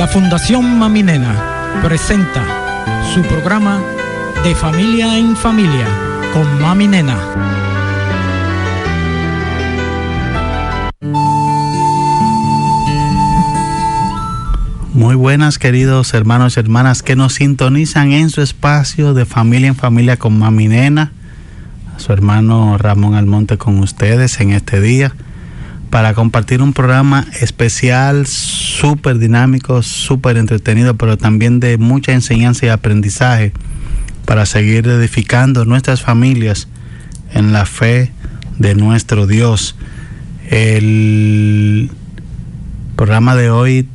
La Fundación Mami Nena presenta su programa De Familia en Familia con Mami Nena. Muy buenas, queridos hermanos y hermanas que nos sintonizan en su espacio de Familia en Familia con Mami Nena. A su hermano Ramón Almonte con ustedes en este día para compartir un programa especial, súper dinámico, súper entretenido, pero también de mucha enseñanza y aprendizaje para seguir edificando nuestras familias en la fe de nuestro Dios. El programa de hoy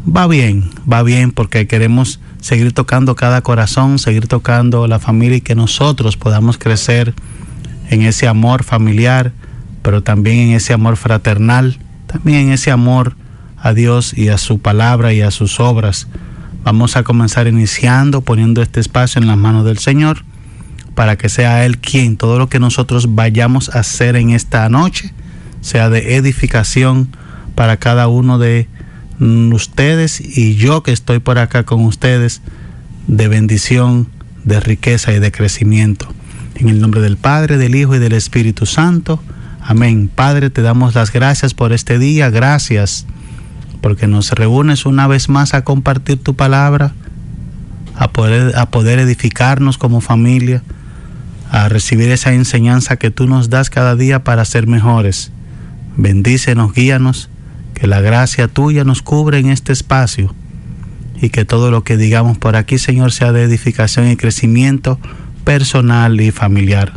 va bien porque queremos seguir tocando cada corazón, seguir tocando la familia y que nosotros podamos crecer en ese amor familiar, pero también en ese amor fraternal, también en ese amor a Dios y a su palabra y a sus obras. Vamos a comenzar iniciando, poniendo este espacio en las manos del Señor, para que sea Él quien todo lo que nosotros vayamos a hacer en esta noche sea de edificación para cada uno de ustedes y yo que estoy por acá con ustedes, de bendición, de riqueza y de crecimiento. En el nombre del Padre, del Hijo y del Espíritu Santo. Amén. Padre, te damos las gracias por este día. Gracias porque nos reúnes una vez más a compartir tu palabra, a poder edificarnos como familia, a recibir esa enseñanza que tú nos das cada día para ser mejores. Bendícenos, guíanos, que la gracia tuya nos cubre en este espacio y que todo lo que digamos por aquí, Señor, sea de edificación y crecimiento personal y familiar.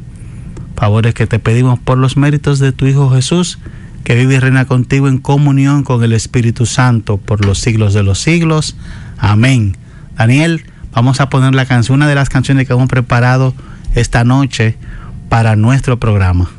Favores que te pedimos por los méritos de tu Hijo Jesús, que vive y reina contigo en comunión con el Espíritu Santo por los siglos de los siglos. Amén. Daniel, vamos a poner la canción, una de las canciones que hemos preparado esta noche para nuestro programa.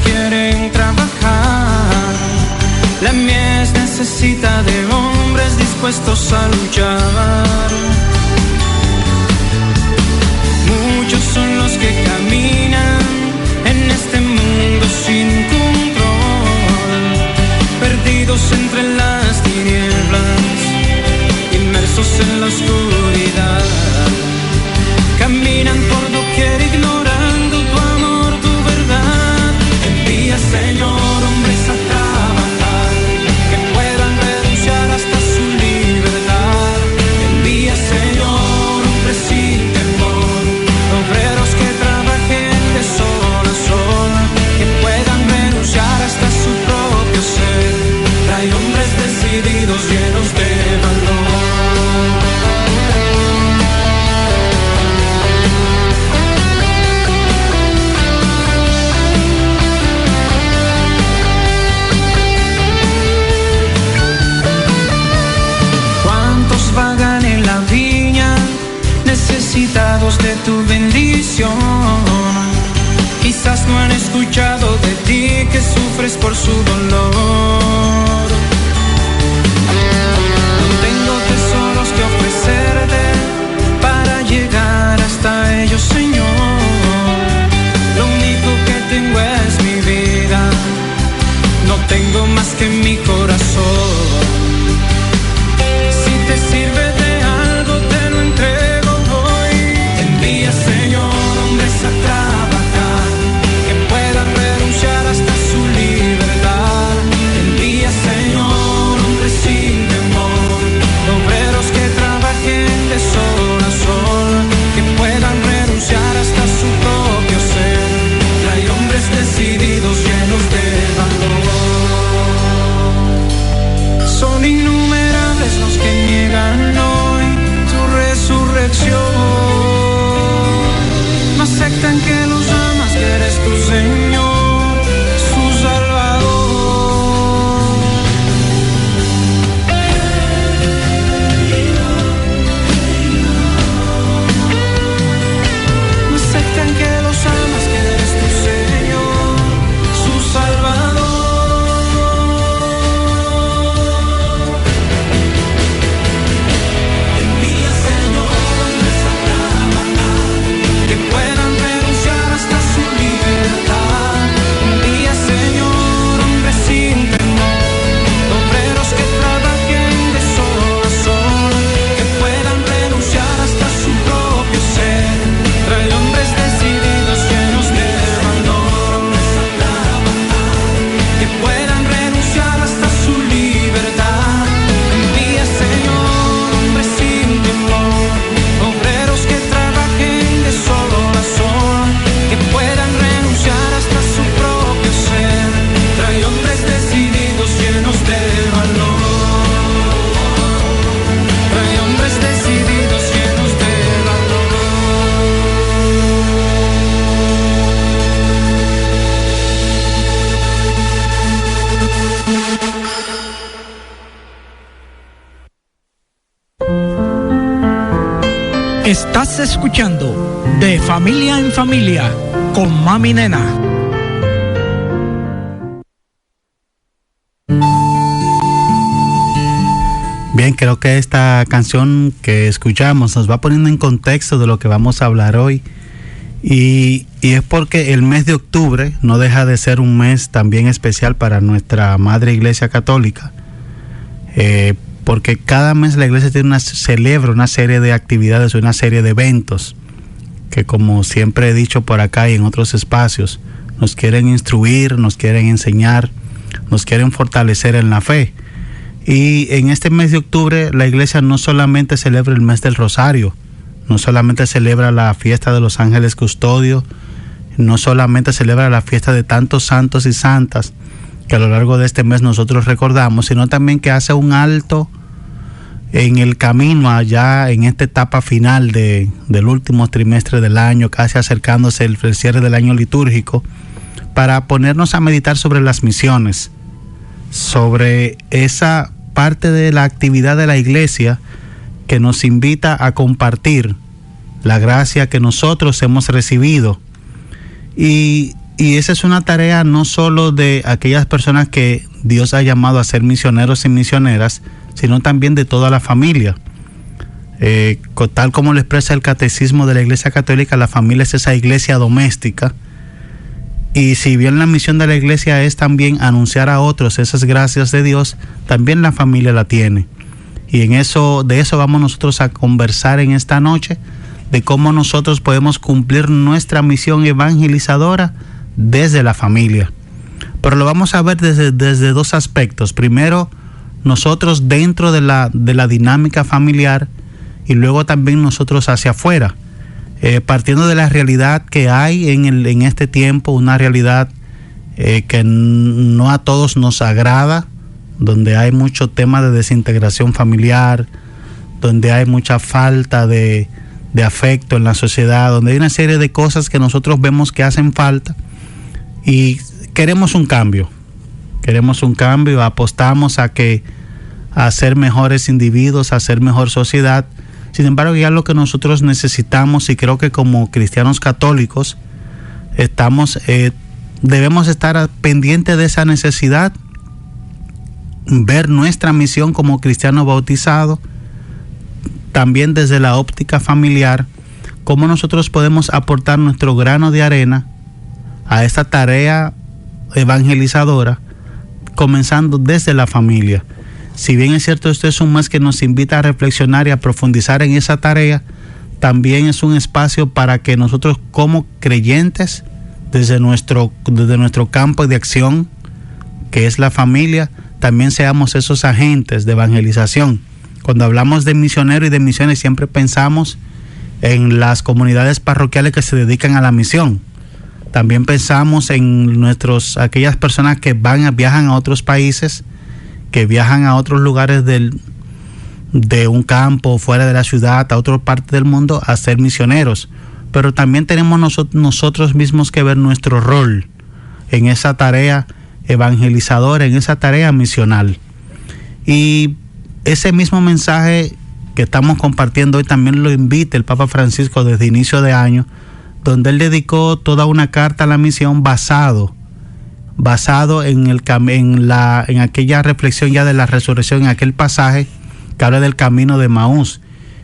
Quieren trabajar, la mies necesita de hombres dispuestos a luchar. Muchos son los que caminan en este mundo sin control, perdidos entre las tinieblas, inmersos en la oscuridad. Caminan por doquier ignorando tu amor, tu verdad. Señor, hombres a trabajar, que puedan renunciar hasta su libertad. Envía, Señor, hombres sin temor, obreros que trabajen de sol a sol, que puedan renunciar hasta su propio ser. Trae hombres decididos, llenos de valor. Vagan en la viña, necesitados de tu bendición. Quizás no han escuchado de ti, que sufres por su dolor. No tengo tesoros que ofrecerte para llegar hasta ellos, Señor. Lo único que tengo es mi vida, no tengo más que mi corazón. Te sirve de algo, te lo entrego hoy. Envía, Señor, hombres a trabajar, que puedan renunciar hasta su libertad. Envía, Estás escuchando De Familia en Familia con Mami Nena. Bien, creo que esta canción que escuchamos nos va poniendo en contexto de lo que vamos a hablar hoy. Y es porque el mes de octubre no deja de ser un mes también especial para nuestra Madre Iglesia Católica. Porque cada mes la iglesia celebra una serie de actividades, una serie de eventos que, como siempre he dicho por acá y en otros espacios, nos quieren instruir, nos quieren enseñar, nos quieren fortalecer en la fe. Y en este mes de octubre la iglesia no solamente celebra el mes del Rosario, no solamente celebra la fiesta de los ángeles custodios, no solamente celebra la fiesta de tantos santos y santas que a lo largo de este mes nosotros recordamos, sino también que hace un alto en el camino allá en esta etapa final del último trimestre del año, casi acercándose el cierre del año litúrgico, para ponernos a meditar sobre las misiones, sobre esa parte de la actividad de la iglesia que nos invita a compartir la gracia que nosotros hemos recibido. Y esa es una tarea no solo de aquellas personas que Dios ha llamado a ser misioneros y misioneras, sino también de toda la familia. Tal como lo expresa el Catecismo de la Iglesia Católica, la familia es esa iglesia doméstica. Y si bien la misión de la iglesia es también anunciar a otros esas gracias de Dios, también la familia la tiene. Y de eso vamos nosotros a conversar en esta noche, de cómo nosotros podemos cumplir nuestra misión evangelizadora desde la familia. Pero lo vamos a ver desde dos aspectos. Primero, nosotros dentro de la dinámica familiar, y luego también nosotros hacia afuera, partiendo de la realidad que hay en este tiempo, una realidad que no a todos nos agrada, donde hay mucho tema de desintegración familiar, donde hay mucha falta de afecto en la sociedad, donde hay una serie de cosas que nosotros vemos que hacen falta y queremos un cambio, apostamos a ser mejores individuos, a ser mejor sociedad. Sin embargo, ya lo que nosotros necesitamos, y creo que como cristianos católicos debemos estar pendientes de esa necesidad, ver nuestra misión como cristianos bautizados, también desde la óptica familiar, cómo nosotros podemos aportar nuestro grano de arena a esta tarea evangelizadora, comenzando desde la familia. Si bien es cierto, este es un mes que nos invita a reflexionar y a profundizar en esa tarea, también es un espacio para que nosotros como creyentes, desde nuestro campo de acción, que es la familia, también seamos esos agentes de evangelización. Cuando hablamos de misioneros y de misiones, siempre pensamos en las comunidades parroquiales que se dedican a la misión. También pensamos en aquellas personas que viajan a otros países, que viajan a otros lugares de un campo, fuera de la ciudad, a otra parte del mundo, a ser misioneros. Pero también tenemos nosotros mismos que ver nuestro rol en esa tarea evangelizadora, en esa tarea misional. Y ese mismo mensaje que estamos compartiendo hoy también lo invita el Papa Francisco desde inicio de año, donde él dedicó toda una carta a la misión basado en aquella reflexión ya de la resurrección, en aquel pasaje que habla del camino de Emaús,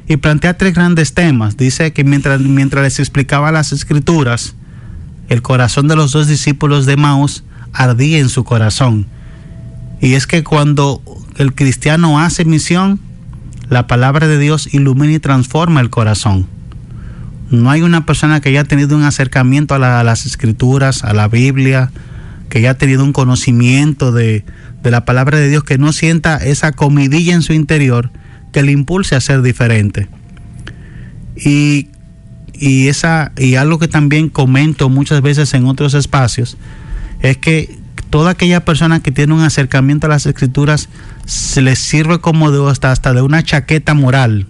y plantea tres grandes temas. Dice que mientras les explicaba las escrituras, el corazón de los dos discípulos de Emaús ardía en su corazón. Y es que cuando el cristiano hace misión, la palabra de Dios ilumina y transforma el corazón. No hay una persona que haya tenido un acercamiento a las escrituras, a la Biblia, que haya tenido un conocimiento de la palabra de Dios, que no sienta esa comidilla en su interior que le impulse a ser diferente. Y algo que también comento muchas veces en otros espacios es que toda aquella persona que tiene un acercamiento a las escrituras se les sirve como hasta de una chaqueta moral,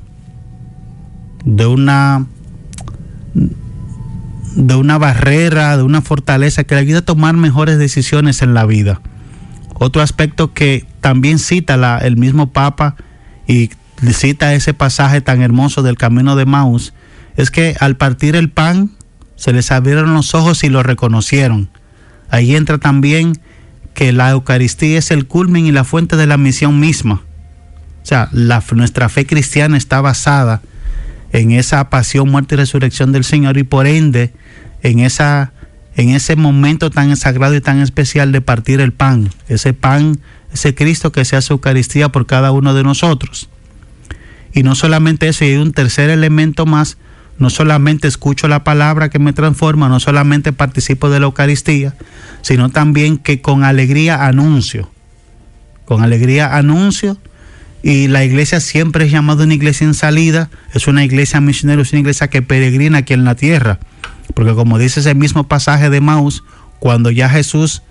de una barrera, de una fortaleza que le ayuda a tomar mejores decisiones en la vida. Otro aspecto que también cita el mismo Papa, y cita ese pasaje tan hermoso del camino de Emaús, es que al partir el pan se les abrieron los ojos y lo reconocieron. Ahí entra también que la Eucaristía es el culmen y la fuente de la misión misma. O sea, nuestra fe cristiana está basada en esa pasión, muerte y resurrección del Señor, y por ende en ese momento tan sagrado y tan especial de partir el pan, ese Cristo que se hace Eucaristía por cada uno de nosotros. Y no solamente eso, hay un tercer elemento más. No solamente escucho la palabra que me transforma, no solamente participo de la Eucaristía, sino también que con alegría anuncio. Con alegría anuncio. Y la iglesia siempre es llamada una iglesia en salida, es una iglesia misionera, es una iglesia que peregrina aquí en la tierra. Porque como dice ese mismo pasaje de Maús, cuando ya Jesús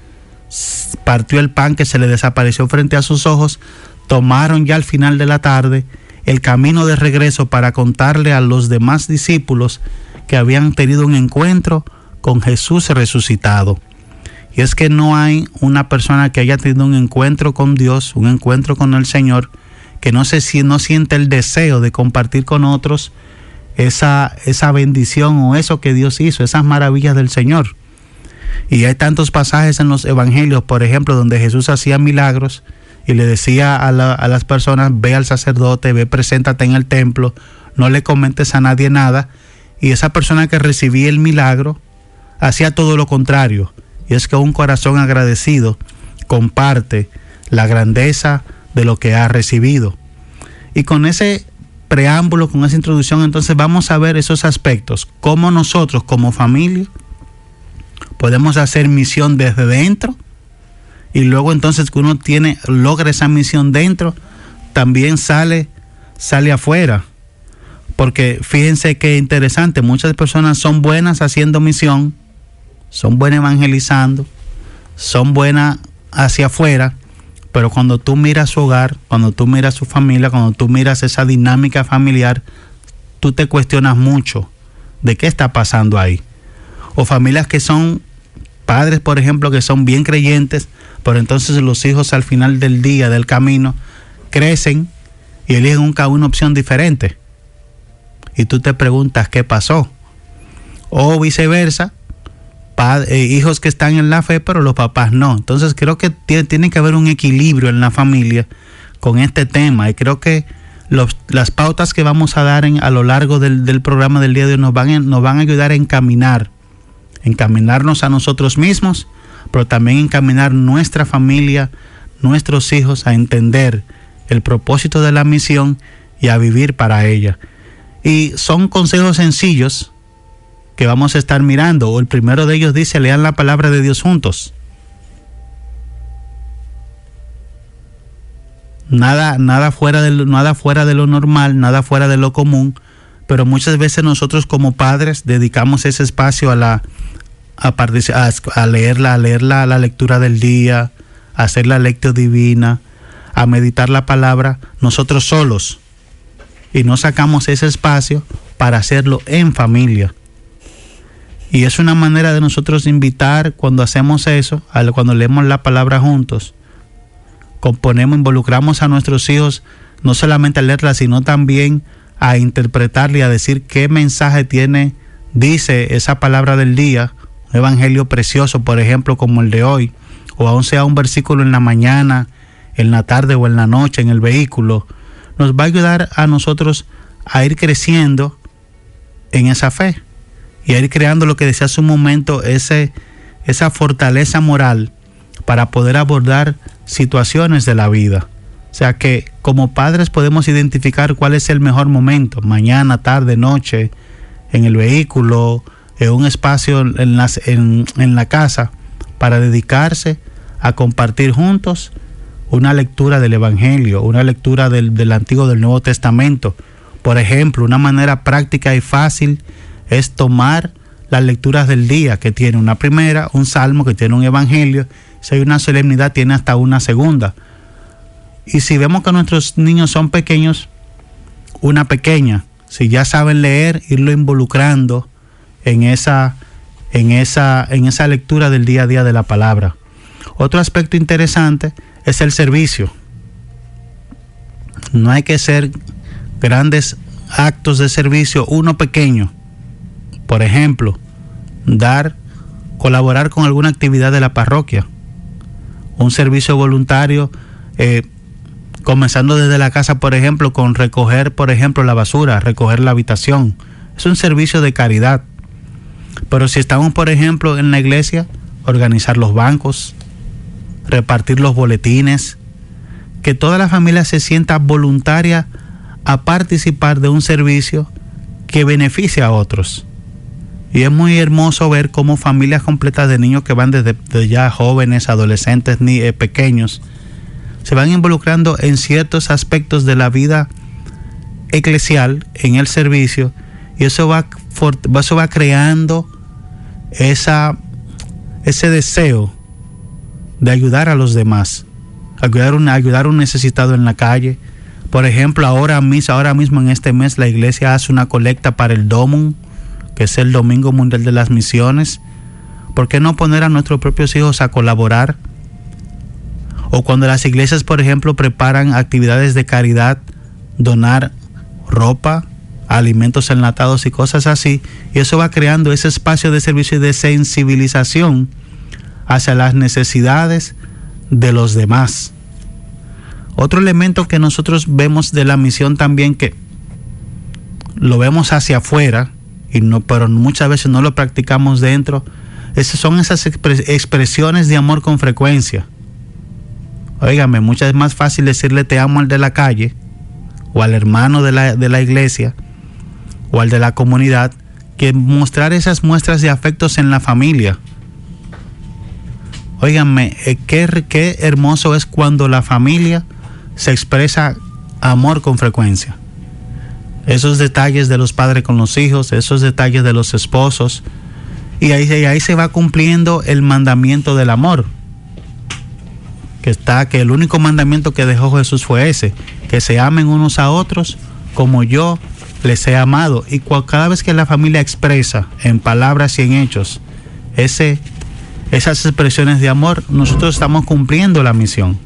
partió el pan que se le desapareció frente a sus ojos, tomaron ya al final de la tarde el camino de regreso para contarle a los demás discípulos que habían tenido un encuentro con Jesús resucitado. Y es que no hay una persona que haya tenido un encuentro con Dios, un encuentro con el Señor, que no siente el deseo de compartir con otros esa bendición o eso que Dios hizo, esas maravillas del Señor. Y hay tantos pasajes en los evangelios, por ejemplo, donde Jesús hacía milagros y le decía a las personas: ve al sacerdote, ve, preséntate en el templo, no le comentes a nadie nada. Y esa persona que recibía el milagro hacía todo lo contrario. Y es que un corazón agradecido comparte la grandeza de lo que ha recibido. Y con ese preámbulo, con esa introducción, entonces vamos a ver esos aspectos, cómo nosotros como familia podemos hacer misión desde dentro, y luego entonces que uno logra esa misión dentro, también sale afuera. Porque fíjense qué interesante, muchas personas son buenas haciendo misión, son buenas evangelizando, son buenas hacia afuera, pero cuando tú miras su hogar, cuando tú miras su familia, cuando tú miras esa dinámica familiar, tú te cuestionas mucho de qué está pasando ahí. O familias que son padres, por ejemplo, que son bien creyentes, pero entonces los hijos al final del día, del camino, crecen y eligen una opción diferente. Y tú te preguntas qué pasó. O viceversa, hijos que están en la fe, pero los papás no. Entonces creo que tiene que haber un equilibrio en la familia con este tema. Y creo que las pautas que vamos a dar a lo largo del programa del día de hoy nos van a ayudar a encaminarnos a nosotros mismos, pero también encaminar nuestra familia, nuestros hijos a entender el propósito de la misión y a vivir para ella. Y son consejos sencillos que vamos a estar mirando. O el primero de ellos dice: lean la palabra de Dios juntos. Nada fuera de lo normal, nada fuera de lo común, pero muchas veces nosotros como padres dedicamos ese espacio a leer la lectura del día, a hacer la lectio divina, a meditar la palabra nosotros solos, y no sacamos ese espacio para hacerlo en familia. Y es una manera de nosotros invitar, cuando hacemos eso, cuando leemos la palabra juntos, involucramos a nuestros hijos no solamente a leerla, sino también a interpretarla y a decir qué mensaje dice esa palabra del día, un evangelio precioso, por ejemplo, como el de hoy, o aún sea un versículo en la mañana, en la tarde o en la noche en el vehículo. Nos va a ayudar a nosotros a ir creciendo en esa fe y a ir creando, lo que decía hace un momento, esa fortaleza moral para poder abordar situaciones de la vida. O sea que como padres podemos identificar cuál es el mejor momento: mañana, tarde, noche, en el vehículo, en un espacio en la casa, para dedicarse a compartir juntos una lectura del Evangelio, una lectura del Antiguo, del Nuevo Testamento. Por ejemplo, una manera práctica y fácil es tomar las lecturas del día, que tiene una primera, un salmo, que tiene un evangelio. Si hay una solemnidad, tiene hasta una segunda. Y si vemos que nuestros niños son pequeños, una pequeña. Si ya saben leer, irlo involucrando en esa lectura del día a día de la palabra. Otro aspecto interesante es el servicio. No hay que ser grandes actos de servicio, uno pequeño. Por ejemplo, colaborar con alguna actividad de la parroquia, un servicio voluntario, comenzando desde la casa, por ejemplo, con recoger, por ejemplo, la basura, recoger la habitación. Es un servicio de caridad. Pero si estamos, por ejemplo, en la iglesia, organizar los bancos, repartir los boletines, que toda la familia se sienta voluntaria a participar de un servicio que beneficia a otros. Y es muy hermoso ver cómo familias completas de niños que van desde ya jóvenes, adolescentes, pequeños, se van involucrando en ciertos aspectos de la vida eclesial, en el servicio, y eso va creando ese deseo de ayudar a los demás, ayudar a un necesitado en la calle. Por ejemplo, ahora mismo en este mes la iglesia hace una colecta para el DOMUN, que es el Domingo Mundial de las Misiones. ¿Por qué no poner a nuestros propios hijos a colaborar? O cuando las iglesias, por ejemplo, preparan actividades de caridad, donar ropa, alimentos enlatados y cosas así, y eso va creando ese espacio de servicio y de sensibilización hacia las necesidades de los demás. Otro elemento que nosotros vemos de la misión también, que lo vemos hacia afuera, pero muchas veces no lo practicamos dentro, son esas expresiones de amor con frecuencia. Óigame, muchas veces es más fácil decirle te amo al de la calle, o al hermano de la iglesia, o al de la comunidad, que mostrar esas muestras de afectos en la familia. Óiganme, qué hermoso es cuando la familia se expresa amor con frecuencia. Esos detalles de los padres con los hijos, esos detalles de los esposos, y ahí se va cumpliendo el mandamiento del amor, que el único mandamiento que dejó Jesús fue ese, que se amen unos a otros como yo les he amado. Y cada vez que la familia expresa en palabras y en hechos esas expresiones de amor, nosotros estamos cumpliendo la misión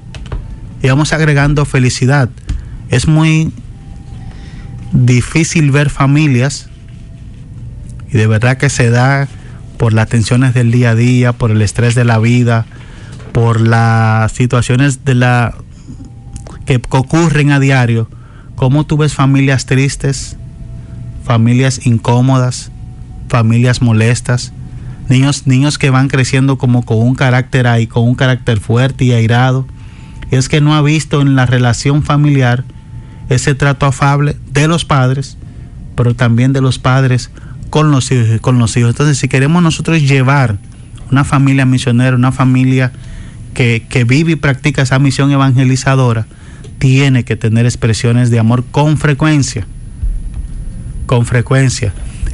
y vamos agregando felicidad. Es muy difícil ver familias, y de verdad que se da por las tensiones del día a día, por el estrés de la vida, por las situaciones que ocurren a diario, cómo tú ves familias tristes, familias incómodas, familias molestas, niños que van creciendo como con un carácter fuerte y airado. Y es que no ha visto en la relación familiar ese trato afable de los padres, pero también de los padres con los hijos. Entonces, si queremos nosotros llevar una familia misionera, una familia que vive y practica esa misión evangelizadora, tiene que tener expresiones de amor con frecuencia.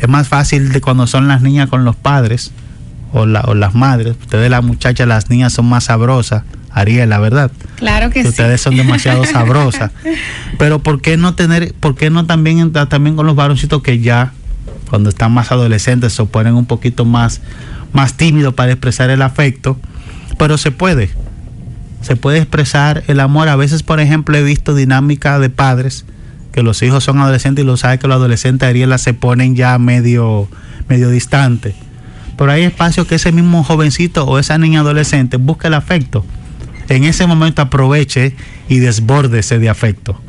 Es más fácil de cuando son las niñas con los padres o las madres. Ustedes, las muchachas, las niñas son más sabrosas, Ariela, ¿verdad? Claro que sí. Ustedes son demasiado sabrosas. Pero ¿por qué no también con los varoncitos que ya cuando están más adolescentes se ponen un poquito más tímidos para expresar el afecto? Pero se puede expresar el amor. A veces, por ejemplo, he visto dinámica de padres que los hijos son adolescentes y lo sabe que los adolescentes, Ariela, se ponen ya medio distantes. Pero hay espacio que ese mismo jovencito o esa niña adolescente busque el afecto. En ese momento aproveche y desbórdese de afecto.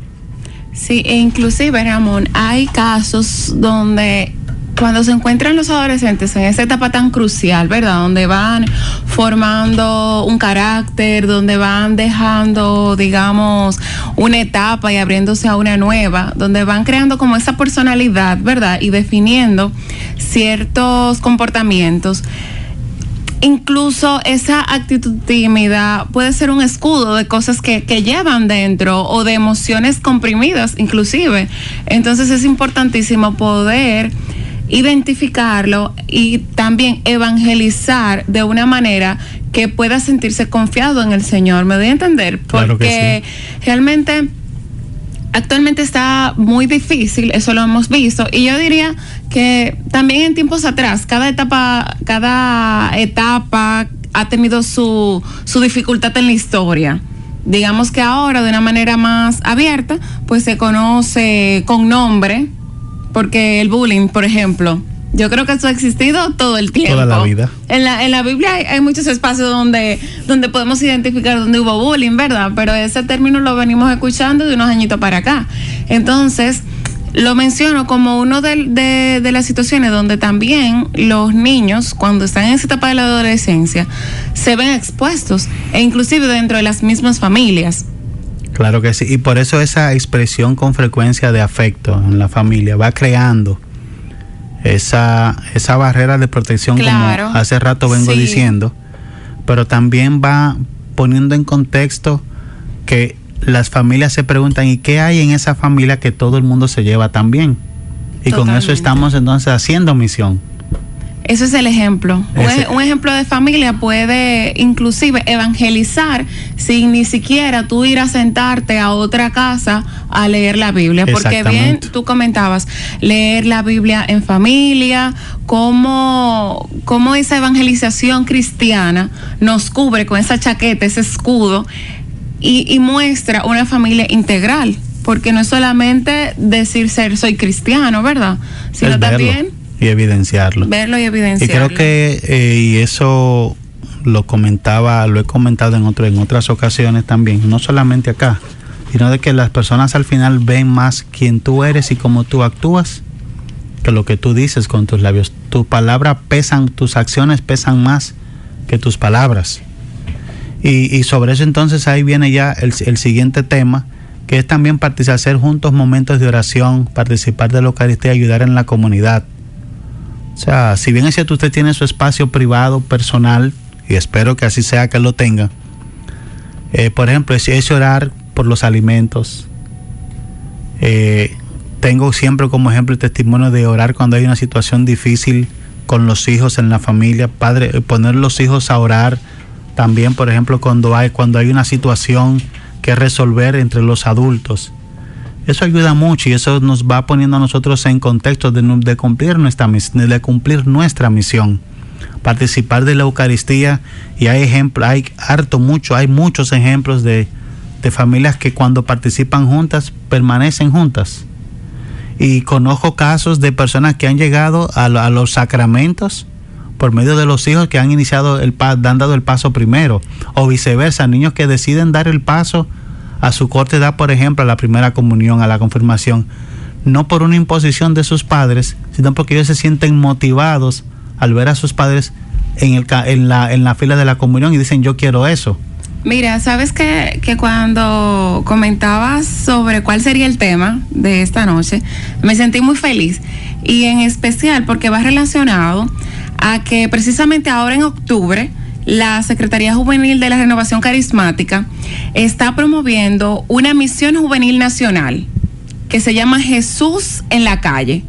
Sí, e inclusive, Ramón, hay casos donde cuando se encuentran los adolescentes en esa etapa tan crucial, ¿verdad? Donde van formando un carácter, donde van dejando, digamos, una etapa y abriéndose a una nueva, donde van creando como esa personalidad, ¿verdad? Y definiendo ciertos comportamientos. Incluso esa actitud tímida puede ser un escudo de cosas que llevan dentro o de emociones comprimidas inclusive. Entonces es importantísimo poder identificarlo y también evangelizar de una manera que pueda sentirse confiado en el Señor. ¿Me doy a entender? Porque claro que sí. Realmente actualmente está muy difícil, eso lo hemos visto, y yo diría que también en tiempos atrás, cada etapa ha tenido su dificultad en la historia. Digamos que ahora, de una manera más abierta, pues se conoce con nombre porque el bullying, por ejemplo, yo creo que eso ha existido todo el tiempo. Toda la vida. En la Biblia hay muchos espacios donde podemos identificar donde hubo bullying, ¿verdad? Pero ese término lo venimos escuchando de unos añitos para acá. Entonces, lo menciono como uno de las situaciones donde también los niños, cuando están en esa etapa de la adolescencia, se ven expuestos, e inclusive dentro de las mismas familias. Claro que sí, y por eso esa expresión con frecuencia de afecto en la familia va creando esa barrera de protección, claro, como hace rato vengo diciendo, pero también va poniendo en contexto que las familias se preguntan, ¿y qué hay en esa familia que todo el mundo se lleva tan bien? Y Totalmente. Con eso estamos entonces haciendo misión. Eso es el ejemplo. Un ejemplo de familia puede inclusive evangelizar sin ni siquiera tú ir a sentarte a otra casa a leer la Biblia. Porque bien tú comentabas, leer la Biblia en familia, cómo esa evangelización cristiana nos cubre con esa chaqueta, ese escudo, y muestra una familia integral. Porque no es solamente decir soy cristiano, ¿verdad? Sino también y evidenciarlo. Verlo y evidenciarlo. Y creo que y eso lo he comentado en otras ocasiones también, no solamente acá, sino de que las personas al final ven más quién tú eres y cómo tú actúas que lo que tú dices con tus labios. Tus palabras pesan, tus acciones pesan más que tus palabras. Y sobre eso entonces ahí viene ya el siguiente tema, que es también hacer juntos momentos de oración, participar de la Eucaristía, ayudar en la comunidad. O sea, si bien es cierto, usted tiene su espacio privado, personal, y espero que así sea que lo tenga, por ejemplo, es orar por los alimentos. Tengo siempre como ejemplo el testimonio de orar cuando hay una situación difícil con los hijos en la familia, poner los hijos a orar también, por ejemplo, cuando hay una situación que resolver entre los adultos. Eso ayuda mucho y eso nos va poniendo a nosotros en contexto de cumplir nuestra misión, participar de la Eucaristía. Y hay muchos ejemplos de familias que cuando participan juntas permanecen juntas. Y conozco casos de personas que han llegado a los sacramentos por medio de los hijos que han iniciado han dado el paso primero, o viceversa, niños que deciden dar el paso a su corta edad, por ejemplo, a la primera comunión, a la confirmación, no por una imposición de sus padres, sino porque ellos se sienten motivados al ver a sus padres en la fila de la comunión y dicen, yo quiero eso. Mira, sabes que cuando comentabas sobre cuál sería el tema de esta noche, me sentí muy feliz, y en especial porque va relacionado a que precisamente ahora en octubre la Secretaría Juvenil de la Renovación Carismática está promoviendo una misión juvenil nacional que se llama Jesús en la calle.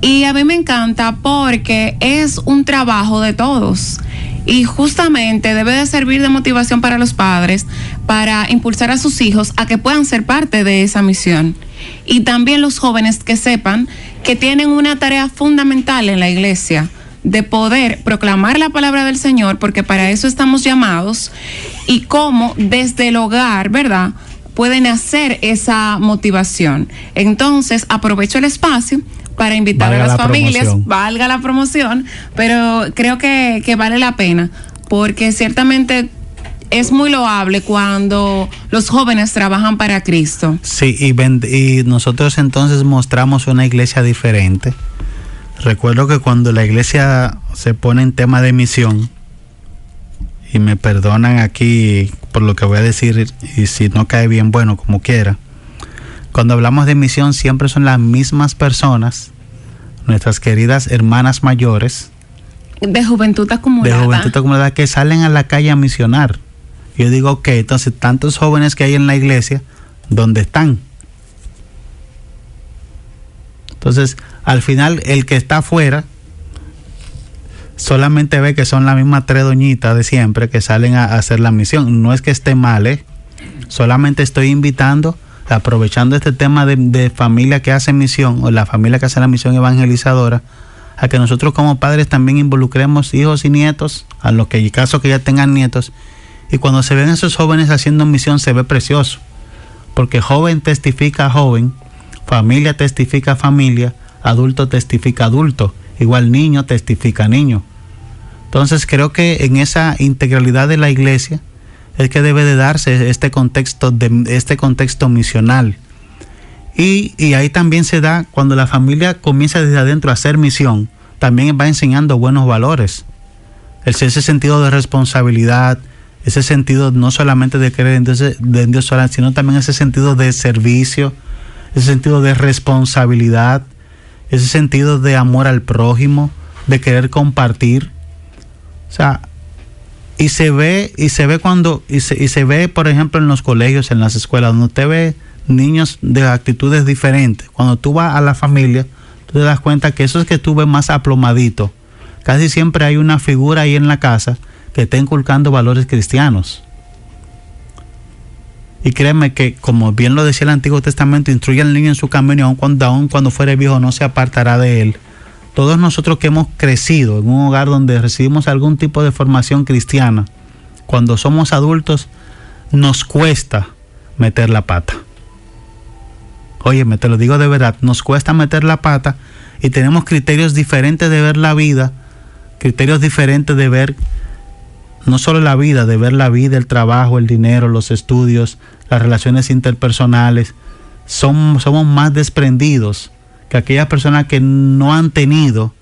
Y a mí me encanta porque es un trabajo de todos y justamente debe de servir de motivación para los padres para impulsar a sus hijos a que puedan ser parte de esa misión. Y también los jóvenes que sepan que tienen una tarea fundamental en la iglesia, de poder proclamar la palabra del Señor, porque para eso estamos llamados, y cómo desde el hogar, ¿verdad?, pueden hacer esa motivación. Entonces, aprovecho el espacio para invitar a las familias, valga la promoción, pero creo que vale la pena, porque ciertamente es muy loable cuando los jóvenes trabajan para Cristo. Sí, y nosotros entonces mostramos una iglesia diferente. Recuerdo que cuando la iglesia se pone en tema de misión, y me perdonan aquí por lo que voy a decir, y si no cae bien, bueno, como quiera, cuando hablamos de misión siempre son las mismas personas, nuestras queridas hermanas mayores de Juventud Acumulada, que salen a la calle a misionar. Yo digo, ok, entonces tantos jóvenes que hay en la iglesia, ¿dónde están? Entonces, al final, el que está afuera solamente ve que son las mismas tres doñitas de siempre que salen a hacer la misión. No es que esté mal, solamente estoy invitando, aprovechando este tema de familia que hace misión, o la familia que hace la misión evangelizadora, a que nosotros como padres también involucremos hijos y nietos, a los que en caso que ya tengan nietos, y cuando se ven esos jóvenes haciendo misión se ve precioso, porque joven testifica a joven, Familia testifica familia, adulto testifica adulto, igual niño testifica niño. Entonces creo que en esa integralidad de la iglesia es que debe de darse este contexto misional. Y ahí también se da cuando la familia comienza desde adentro a hacer misión, también va enseñando buenos valores. Ese sentido de responsabilidad, ese sentido no solamente de creer en Dios sola, sino también ese sentido de servicio, ese sentido de responsabilidad, ese sentido de amor al prójimo, de querer compartir. O sea, y se ve por ejemplo en los colegios, en las escuelas, donde usted ve niños de actitudes diferentes. Cuando tú vas a la familia, tú te das cuenta que eso es que tú ves más aplomadito. Casi siempre hay una figura ahí en la casa que está inculcando valores cristianos. Y créeme que, como bien lo decía el Antiguo Testamento, instruye al niño en su camino, aun cuando fuere viejo no se apartará de él. Todos nosotros que hemos crecido en un hogar donde recibimos algún tipo de formación cristiana, cuando somos adultos nos cuesta meter la pata. Óyeme, te lo digo de verdad, nos cuesta meter la pata y tenemos criterios diferentes de ver la vida, criterios diferentes de ver no solo la vida, de ver la vida, el trabajo, el dinero, los estudios, las relaciones interpersonales. Somos más desprendidos que aquellas personas que no han tenido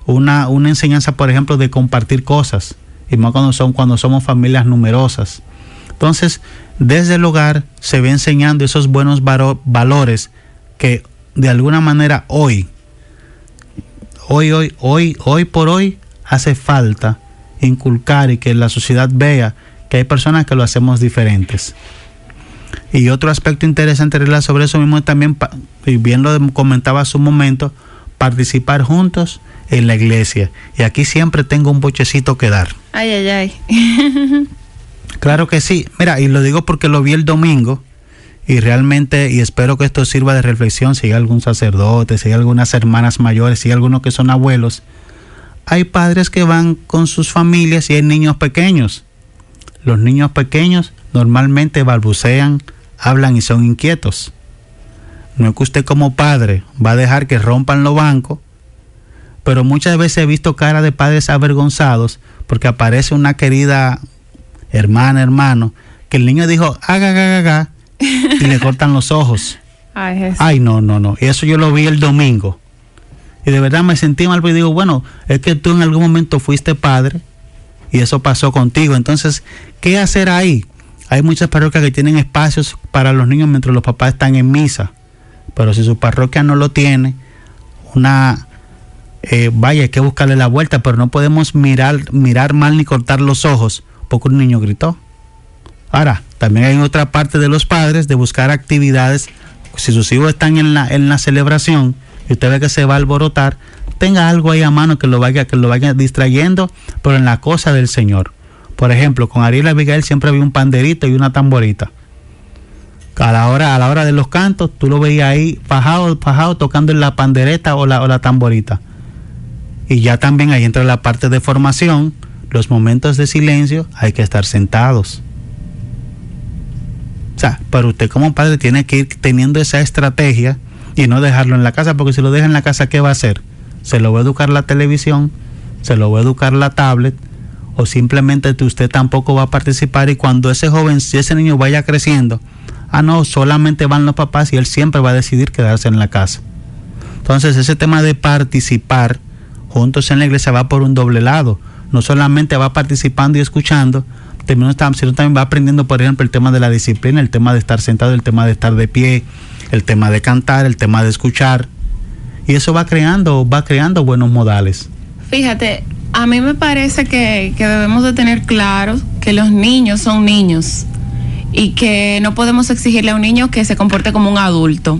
una enseñanza, por ejemplo, de compartir cosas, y más cuando somos familias numerosas. Entonces, desde el hogar se ve enseñando esos buenos valores que de alguna manera hoy por hoy hace falta inculcar, y que la sociedad vea que hay personas que lo hacemos diferentes. Y otro aspecto interesante sobre eso mismo también, y bien lo comentaba hace un momento, participar juntos en la iglesia. Y aquí siempre tengo un bochecito que dar. Ay. Claro que sí. Mira, y lo digo porque lo vi el domingo, y realmente, y espero que esto sirva de reflexión, si hay algún sacerdote, si hay algunas hermanas mayores, si hay algunos que son abuelos. Hay padres que van con sus familias y hay niños pequeños. Los niños pequeños normalmente balbucean, hablan y son inquietos. No es que usted como padre va a dejar que rompan los bancos, pero muchas veces he visto cara de padres avergonzados porque aparece una querida hermano, que el niño dijo haga y le cortan los ojos. Ay, no. Y eso yo lo vi el domingo. Y de verdad me sentí mal, porque digo, bueno, es que tú en algún momento fuiste padre y eso pasó contigo. Entonces, ¿qué hacer ahí? Hay muchas parroquias que tienen espacios para los niños mientras los papás están en misa. Pero si su parroquia no lo tiene, hay que buscarle la vuelta, pero no podemos mirar mal ni cortar los ojos porque un niño gritó. Ahora, también hay otra parte de los padres de buscar actividades. Si sus hijos están en la celebración y usted ve que se va a alborotar, tenga algo ahí a mano que lo vaya distrayendo, pero en la cosa del Señor. Por ejemplo, con Ariel y Abigail siempre había un panderito y una tamborita. A la hora de los cantos, tú lo veías ahí fajado tocando en la pandereta o la tamborita. Y ya también ahí entra la parte de formación. Los momentos de silencio hay que estar sentados. O sea, pero usted como padre tiene que ir teniendo esa estrategia y no dejarlo en la casa, porque si lo deja en la casa, ¿qué va a hacer? Se lo va a educar la televisión, se lo va a educar la tablet, o simplemente usted tampoco va a participar, y cuando ese niño vaya creciendo, solamente van los papás y él siempre va a decidir quedarse en la casa. Entonces ese tema de participar juntos en la iglesia va por un doble lado. No solamente va participando y escuchando, sino también va aprendiendo, por ejemplo, el tema de la disciplina, el tema de estar sentado, el tema de estar de pie, el tema de cantar, el tema de escuchar. Y eso va creando buenos modales. Fíjate, a mí me parece que debemos de tener claro que los niños son niños y que no podemos exigirle a un niño que se comporte como un adulto.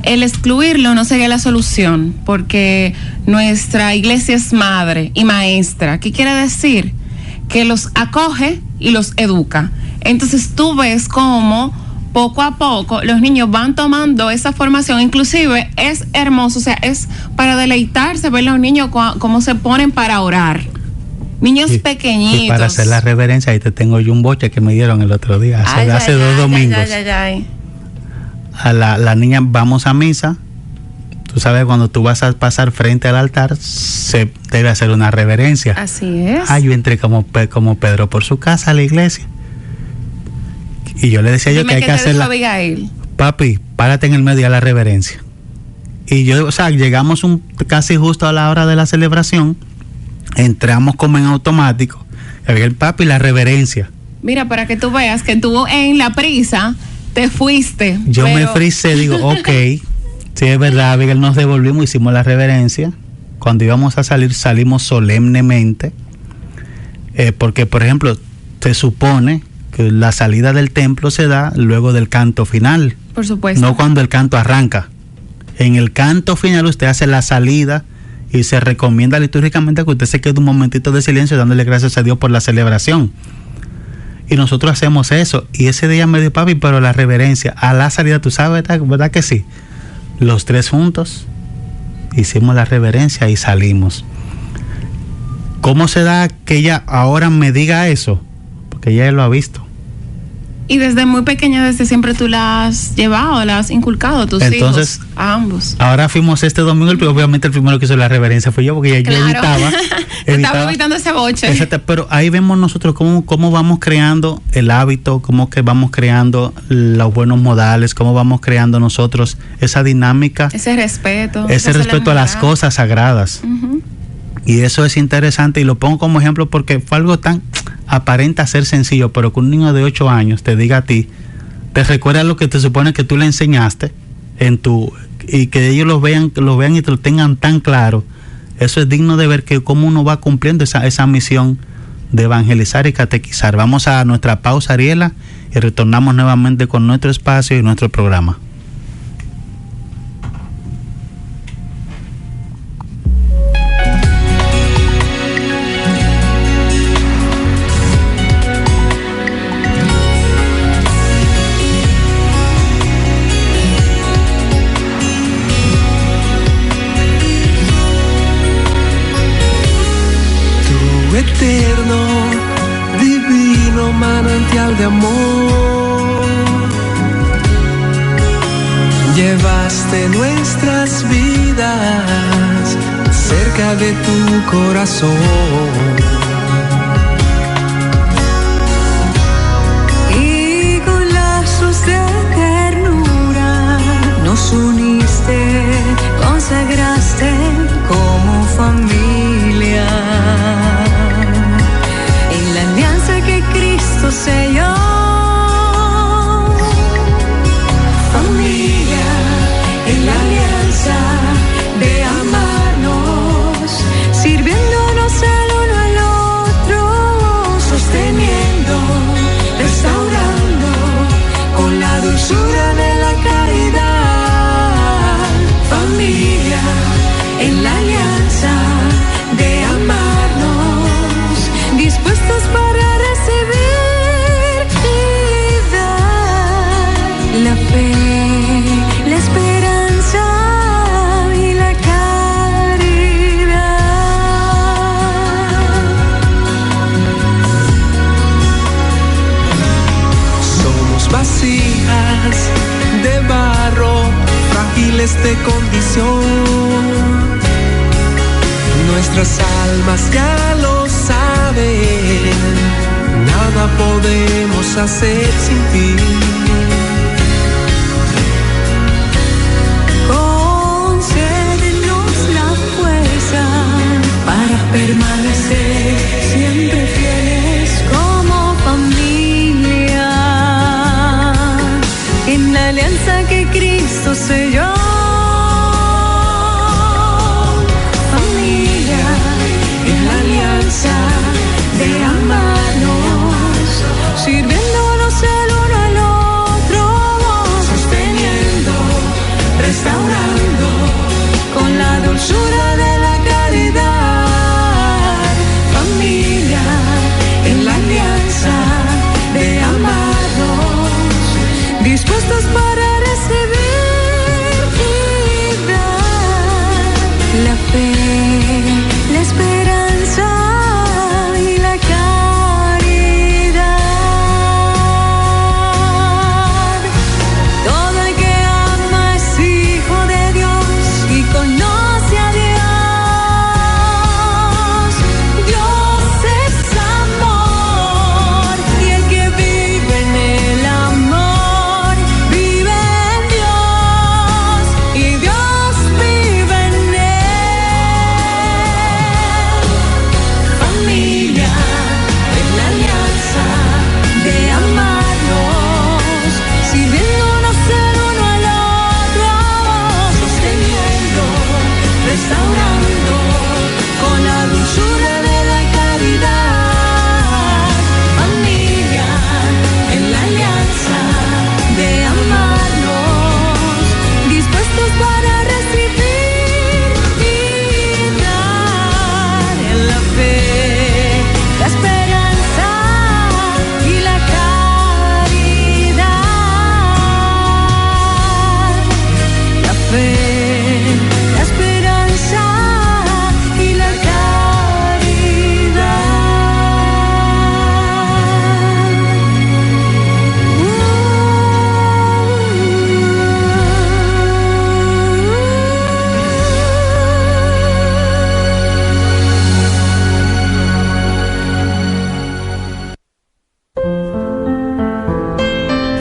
El excluirlo no sería la solución, porque nuestra iglesia es madre y maestra. ¿Qué quiere decir? Que los acoge y los educa. Entonces tú ves cómo poco a poco los niños van tomando esa formación. Inclusive es hermoso, o sea, es para deleitarse ver los niños cómo se ponen para orar. Niños pequeñitos. Y para hacer la reverencia, ahí te tengo yo un boche que me dieron el otro día, hace 2 domingos. la niña, vamos a misa. Tú sabes, cuando tú vas a pasar frente al altar, se debe hacer una reverencia. Así es. Yo entré como Pedro por su casa a la iglesia. Y yo le decía yo que hay que hacer Abigail. Papi, párate en el medio a la reverencia. Y yo, llegamos casi justo a la hora de la celebración, entramos como en automático, había el papi, la reverencia. Mira, para que tú veas que tú en la prisa te fuiste. Yo me frisé, digo, ok, sí es verdad, Abigail, nos devolvimos, hicimos la reverencia. Cuando íbamos a salir, salimos solemnemente, porque, por ejemplo, se supone que la salida del templo se da luego del canto final. Por supuesto. No cuando el canto arranca. En el canto final usted hace la salida y se recomienda litúrgicamente que usted se quede un momentito de silencio dándole gracias a Dios por la celebración. Y nosotros hacemos eso. Y ese día me dijo, papi, pero la reverencia a la salida, tú sabes, ¿verdad que sí? Los tres juntos hicimos la reverencia y salimos. ¿Cómo se da que ella ahora me diga eso? Porque ella lo ha visto. Y desde muy pequeña, desde siempre tú la has llevado, la has inculcado a tus hijos, a ambos. Ahora fuimos este domingo, obviamente el primero que hizo la reverencia fue yo, porque claro. Yo evitaba. Estaba evitando ese boche. Exacto, pero ahí vemos nosotros cómo vamos creando el hábito, cómo que vamos creando los buenos modales, cómo vamos creando nosotros esa dinámica. Ese respeto. Ese respeto a las cosas sagradas. Uh-huh. Y eso es interesante y lo pongo como ejemplo porque fue algo tan aparenta ser sencillo, pero que un niño de 8 años te diga a ti, te recuerda lo que te supone que tú le enseñaste y que ellos lo vean y te lo tengan tan claro. Eso es digno de ver que cómo uno va cumpliendo esa misión de evangelizar y catequizar. Vamos a nuestra pausa, Ariela, y retornamos nuevamente con nuestro espacio y nuestro programa. Eterno, divino manantial de amor, llevaste nuestras vidas cerca de tu corazón. Y con lazos de ternura nos uniste, consagraste como familia. Cristo selló, familia, en la alianza de amarnos, sirviéndonos el uno al otro, sosteniendo, restaurando, con la dulzura de la caridad. Familia, en la alianza de amarnos, dispuestos para la fe, la esperanza y la caridad. Somos vasijas de barro, frágiles de condición. Nuestras almas ya lo saben, nada podemos hacer sin ti. Permanecer siempre fieles como familia en la alianza que Cristo selló. Familia en la alianza de amarnos, sirviéndonos el uno al otro, sosteniendo, restaurando, con la dulzura de la caridad.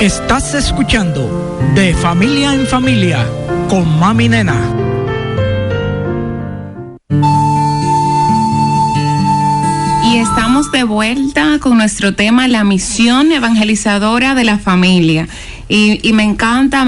Estás escuchando De Familia en Familia con Mami Nena. Y estamos de vuelta con nuestro tema, la misión evangelizadora de la familia. Y me encanta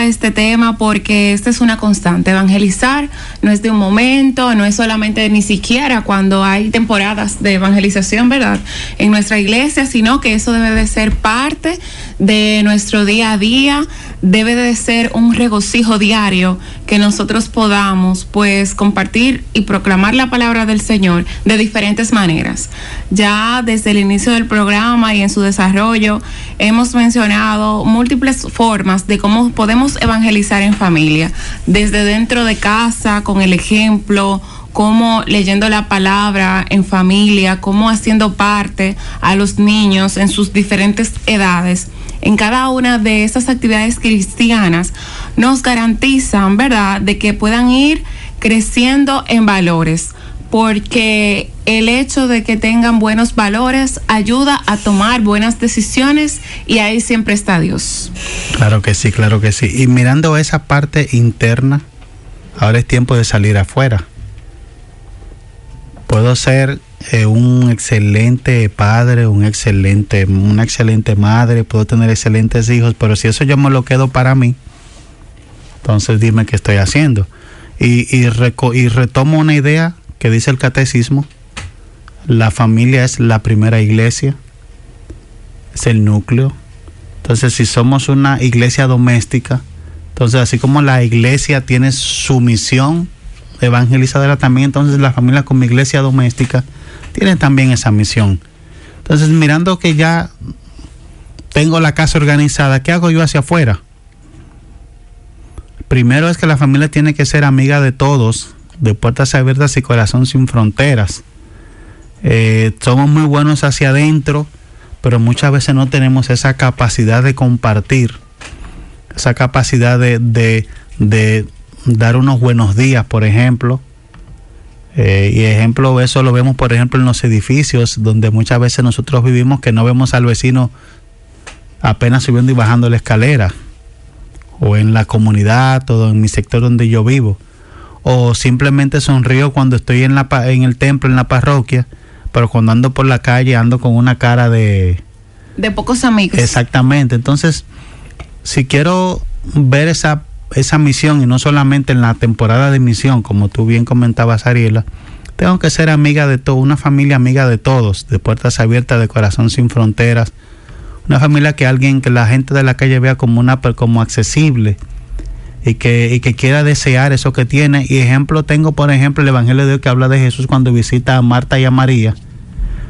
este tema porque esta es una constante. Evangelizar no es de un momento, no es solamente ni siquiera cuando hay temporadas de evangelización, ¿verdad?, en nuestra iglesia, sino que eso debe de ser parte de nuestro día a día, debe de ser un regocijo diario que nosotros podamos pues compartir y proclamar la palabra del Señor de diferentes maneras. Ya desde el inicio del programa y en su desarrollo hemos mencionado múltiples formas de cómo podemos evangelizar en familia, desde dentro de casa con el ejemplo, como leyendo la palabra en familia, como haciendo parte a los niños en sus diferentes edades. En cada una de estas actividades cristianas nos garantizan, ¿verdad?, de que puedan ir creciendo en valores, porque el hecho de que tengan buenos valores ayuda a tomar buenas decisiones y ahí siempre está Dios. Claro que sí, claro que sí. Y mirando esa parte interna, ahora es tiempo de salir afuera. Puedo ser un excelente padre, una excelente madre, puedo tener excelentes hijos, pero si eso yo me lo quedo para mí, entonces dime qué estoy haciendo. Y retomo una idea que dice el catecismo: la familia es la primera iglesia, es el núcleo. Entonces, si somos una iglesia doméstica, entonces así como la iglesia tiene su misión evangelizadora, también entonces la familia como iglesia doméstica tiene también esa misión. Entonces, mirando que ya tengo la casa organizada, ¿qué hago yo hacia afuera? Primero es que la familia tiene que ser amiga de todos, de puertas abiertas y corazón sin fronteras. Somos muy buenos hacia adentro, pero muchas veces no tenemos esa capacidad de compartir, esa capacidad de dar unos buenos días, por ejemplo. Y ejemplo, eso lo vemos, por ejemplo, en los edificios, donde muchas veces nosotros vivimos, que no vemos al vecino apenas subiendo y bajando la escalera, o en la comunidad, o en mi sector donde yo vivo. O simplemente sonrío cuando estoy en el templo, en la parroquia, pero cuando ando por la calle ando con una cara de pocos amigos. Exactamente. Entonces, si quiero ver esa misión, y no solamente en la temporada de misión, como tú bien comentabas, Ariela, tengo que ser amiga de todo, una familia amiga de todos, de puertas abiertas, de corazón sin fronteras, una familia que la gente de la calle vea como accesible, y que quiera desear eso que tiene. Y tengo por ejemplo el Evangelio de Dios, que habla de Jesús cuando visita a Marta y a María,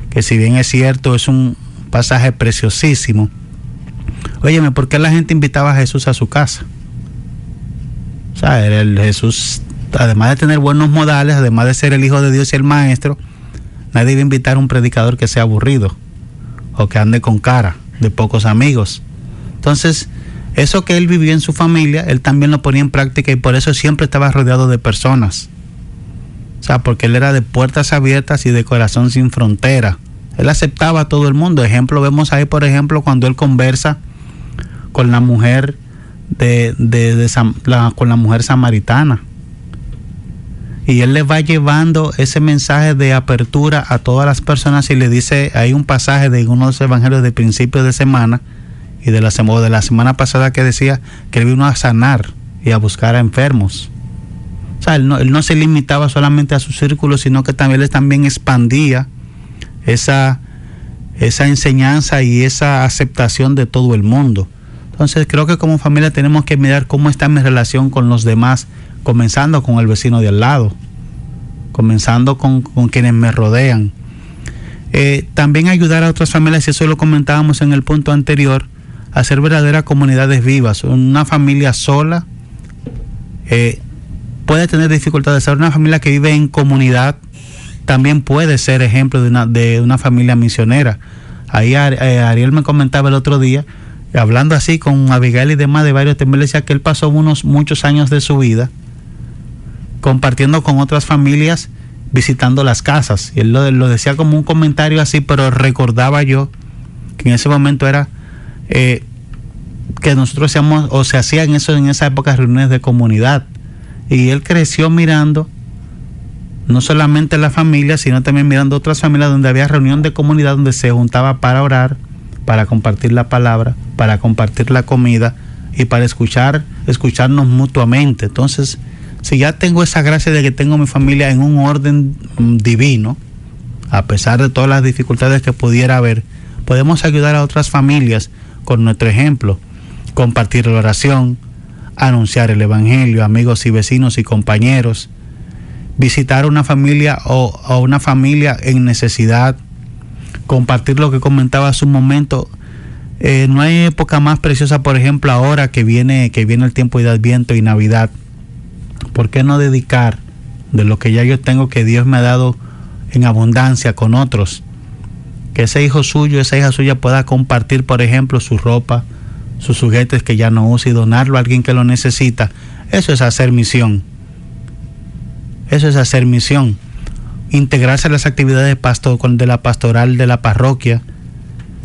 que si bien es cierto, es un pasaje preciosísimo. Óyeme, ¿por qué la gente invitaba a Jesús a su casa? O sea, Jesús, además de tener buenos modales, además de ser el Hijo de Dios y el Maestro, nadie iba a invitar a un predicador que sea aburrido o que ande con cara de pocos amigos. Entonces, eso que él vivió en su familia, él también lo ponía en práctica, y por eso siempre estaba rodeado de personas. O sea, porque él era de puertas abiertas y de corazón sin frontera. Él aceptaba a todo el mundo. Ejemplo, vemos ahí, por ejemplo, cuando él conversa con la mujer con la mujer samaritana. Y él le va llevando ese mensaje de apertura a todas las personas, y le dice, hay un pasaje de uno de los evangelios de principio de semana, y de la semana pasada, que decía que él vino a sanar y a buscar a enfermos. O sea, él no se limitaba solamente a su círculo, sino que también expandía esa enseñanza y esa aceptación de todo el mundo. Entonces, creo que como familia tenemos que mirar cómo está mi relación con los demás, comenzando con el vecino de al lado, comenzando con quienes me rodean. También ayudar a otras familias, y eso lo comentábamos en el punto anterior, a ser verdaderas comunidades vivas. Una familia sola puede tener dificultades. Una familia que vive en comunidad también puede ser ejemplo de una familia misionera. Ahí Ariel me comentaba el otro día, hablando así con Abigail y demás de varios temas, le decía que él pasó muchos años de su vida compartiendo con otras familias, visitando las casas. Y él lo decía como un comentario así, pero recordaba yo que en ese momento era que nosotros hacíamos, o se hacían eso en esa época, reuniones de comunidad. Y él creció mirando no solamente la familia, sino también mirando otras familias donde había reunión de comunidad, donde se juntaba para orar, para compartir la palabra, para compartir la comida y para escucharnos mutuamente. Entonces, si ya tengo esa gracia de que tengo mi familia en un orden divino, a pesar de todas las dificultades que pudiera haber, podemos ayudar a otras familias con nuestro ejemplo, compartir la oración, anunciar el evangelio, amigos y vecinos y compañeros, visitar una familia o una familia en necesidad, compartir lo que comentaba hace un momento. No hay época más preciosa, por ejemplo, ahora que viene el tiempo de Adviento y Navidad. ¿Por qué no dedicar de lo que ya yo tengo, que Dios me ha dado en abundancia, con otros? Que ese hijo suyo, esa hija suya pueda compartir, por ejemplo, su ropa, sus juguetes que ya no usa, y donarlo a alguien que lo necesita. Eso es hacer misión. Eso es hacer misión. Integrarse a las actividades de la pastoral de la parroquia.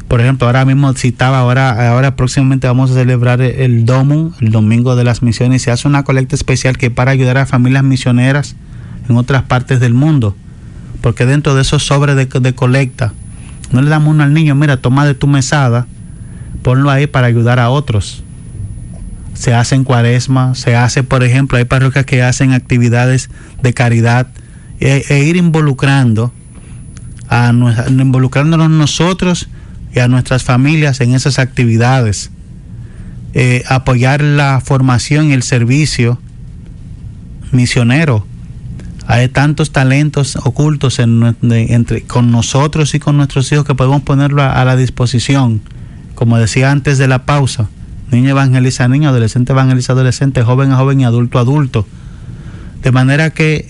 Por ejemplo, ahora mismo citaba, ahora próximamente vamos a celebrar el Domum, el Domingo de las Misiones, y se hace una colecta especial que para ayudar a familias misioneras en otras partes del mundo. Porque dentro de esos sobres de colecta, no le damos uno al niño, mira, toma de tu mesada, ponlo ahí para ayudar a otros. Se hace en Cuaresma, se hace, por ejemplo, hay parroquias que hacen actividades de caridad, e ir involucrándonos nosotros y a nuestras familias en esas actividades, apoyar la formación y el servicio misionero. Hay tantos talentos ocultos con nosotros y con nuestros hijos que podemos ponerlo a la disposición. Como decía antes de la pausa, niño evangeliza a niño, adolescente evangeliza a adolescente, joven a joven y adulto a adulto. De manera que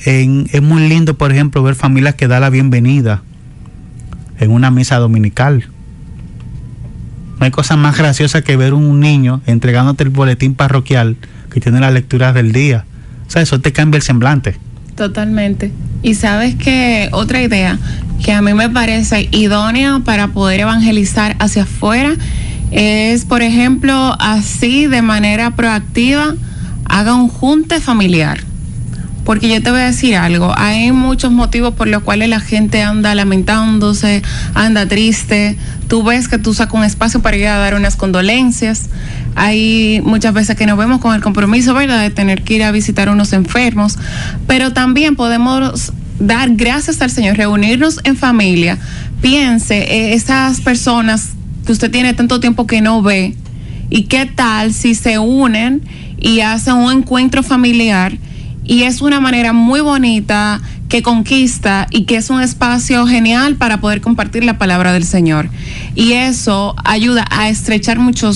es muy lindo, por ejemplo, ver familias que dan la bienvenida en una misa dominical. No hay cosa más graciosa que ver un niño entregándote el boletín parroquial que tiene las lecturas del día. O sea, eso te cambia el semblante. Totalmente. Y sabes que otra idea que a mí me parece idónea para poder evangelizar hacia afuera es, por ejemplo, así de manera proactiva, haga un junte familiar. Porque yo te voy a decir algo, hay muchos motivos por los cuales la gente anda lamentándose, anda triste. Tú ves que tú sacas un espacio para ir a dar unas condolencias. Hay muchas veces que nos vemos con el compromiso, ¿verdad?, de tener que ir a visitar a unos enfermos. Pero también podemos dar gracias al Señor, reunirnos en familia. Piense, esas personas que usted tiene tanto tiempo que no ve, ¿y qué tal si se unen y hacen un encuentro familiar? Y es una manera muy bonita que conquista y que es un espacio genial para poder compartir la palabra del Señor. Y eso ayuda a estrechar mucho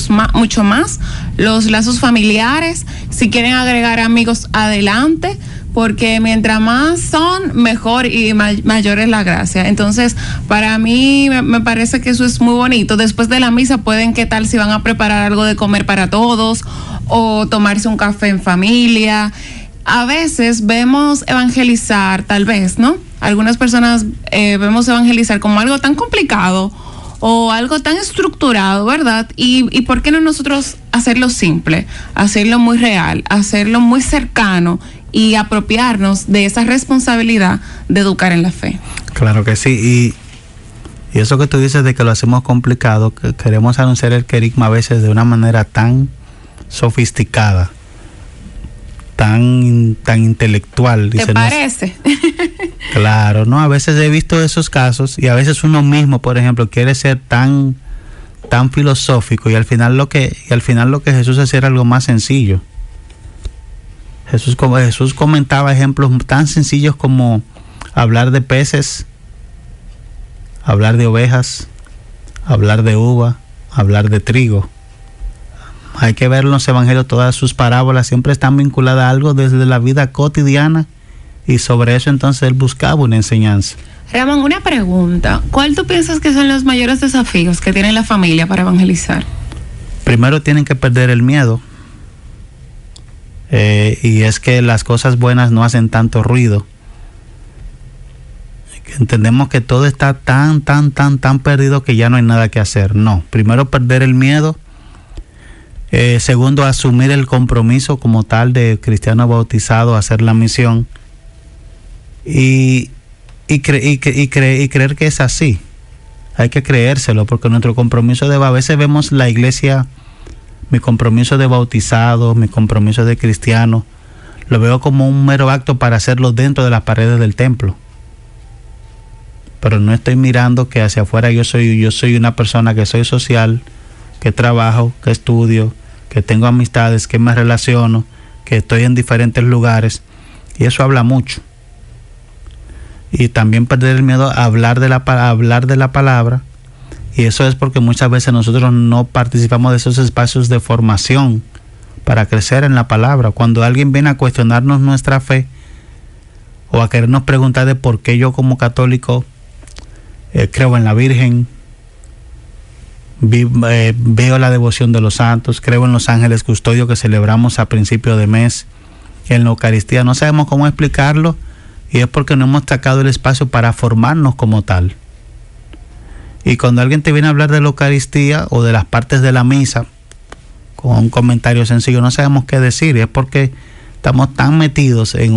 más los lazos familiares. Si quieren agregar amigos, adelante, porque mientras más son, mejor y mayor es la gracia. Entonces, para mí me parece que eso es muy bonito. Después de la misa pueden, ¿qué tal si van a preparar algo de comer para todos o tomarse un café en familia? A veces vemos evangelizar, tal vez, ¿no? Algunas personas vemos evangelizar como algo tan complicado o algo tan estructurado, ¿verdad? Y ¿por qué no nosotros hacerlo simple, hacerlo muy real, hacerlo muy cercano y apropiarnos de esa responsabilidad de educar en la fe? Claro que sí. Y eso que tú dices de que lo hacemos complicado, que queremos anunciar el querigma a veces de una manera tan sofisticada, tan intelectual. ¿Te parece? Claro, no, a veces he visto esos casos y a veces uno mismo, por ejemplo, quiere ser tan filosófico y al final lo que Jesús hacía era algo más sencillo. Jesús comentaba ejemplos tan sencillos como hablar de peces, hablar de ovejas, hablar de uva, hablar de trigo. Hay que ver en los evangelios, todas sus parábolas siempre están vinculadas a algo desde la vida cotidiana, y sobre eso entonces él buscaba una enseñanza. Ramón, una pregunta. ¿Cuál tú piensas que son los mayores desafíos que tiene la familia para evangelizar? Primero tienen que perder el miedo. Y es que las cosas buenas no hacen tanto ruido. Entendemos que todo está tan perdido que ya no hay nada que hacer. No, primero perder el miedo. Segundo, asumir el compromiso como tal de cristiano bautizado, hacer la misión. Y creer que es así. Hay que creérselo, porque nuestro compromiso a veces vemos la iglesia, mi compromiso de bautizado, mi compromiso de cristiano, lo veo como un mero acto para hacerlo dentro de las paredes del templo. Pero no estoy mirando que hacia afuera yo soy una persona que soy social, que trabajo, que estudio, que tengo amistades, que me relaciono, que estoy en diferentes lugares, y eso habla mucho. Y también perder el miedo a hablar de la palabra, y eso es porque muchas veces nosotros no participamos de esos espacios de formación para crecer en la palabra. Cuando alguien viene a cuestionarnos nuestra fe o a querernos preguntar de por qué yo como católico creo en la Virgen, veo la devoción de los santos, creo en los ángeles custodios que celebramos a principio de mes, en la Eucaristía, no sabemos cómo explicarlo, y es porque no hemos sacado el espacio para formarnos como tal. Y cuando alguien te viene a hablar de la Eucaristía o de las partes de la misa con un comentario sencillo, no sabemos qué decir, y es porque estamos tan metidos en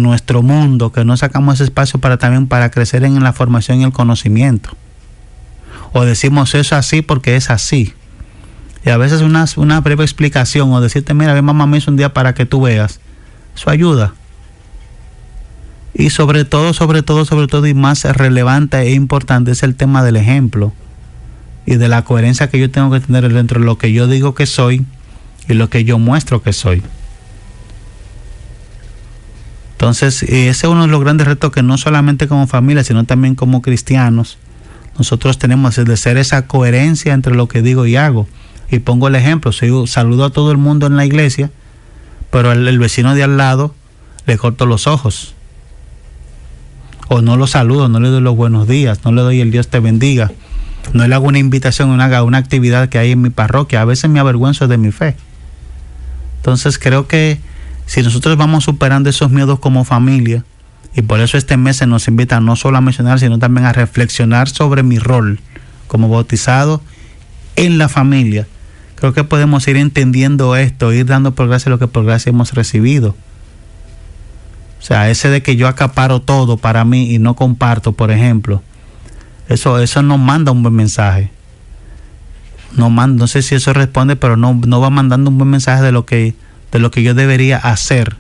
nuestro mundo que no sacamos ese espacio para crecer en la formación y el conocimiento. O decimos eso así porque es así. Y a veces una breve explicación o decirte, mira, ve mamá misa un día para que tú veas, eso ayuda. Y sobre todo y más relevante e importante es el tema del ejemplo y de la coherencia que yo tengo que tener dentro de lo que yo digo que soy y lo que yo muestro que soy. Entonces, ese es uno de los grandes retos que no solamente como familia, sino también como cristianos, nosotros tenemos de ser esa coherencia entre lo que digo y hago. Y pongo el ejemplo, saludo a todo el mundo en la iglesia, pero el vecino de al lado le corto los ojos. O no lo saludo, no le doy los buenos días, no le doy el Dios te bendiga, no le hago una invitación, una actividad que hay en mi parroquia. A veces me avergüenzo de mi fe. Entonces creo que si nosotros vamos superando esos miedos como familia, y por eso este mes se nos invita no solo a mencionar, sino también a reflexionar sobre mi rol como bautizado en la familia, creo que podemos ir entendiendo esto, ir dando por gracia lo que por gracia hemos recibido. O sea, ese de que yo acaparo todo para mí y no comparto, por ejemplo, eso no manda un buen mensaje. No sé si eso responde, pero no va mandando un buen mensaje de lo que yo debería hacer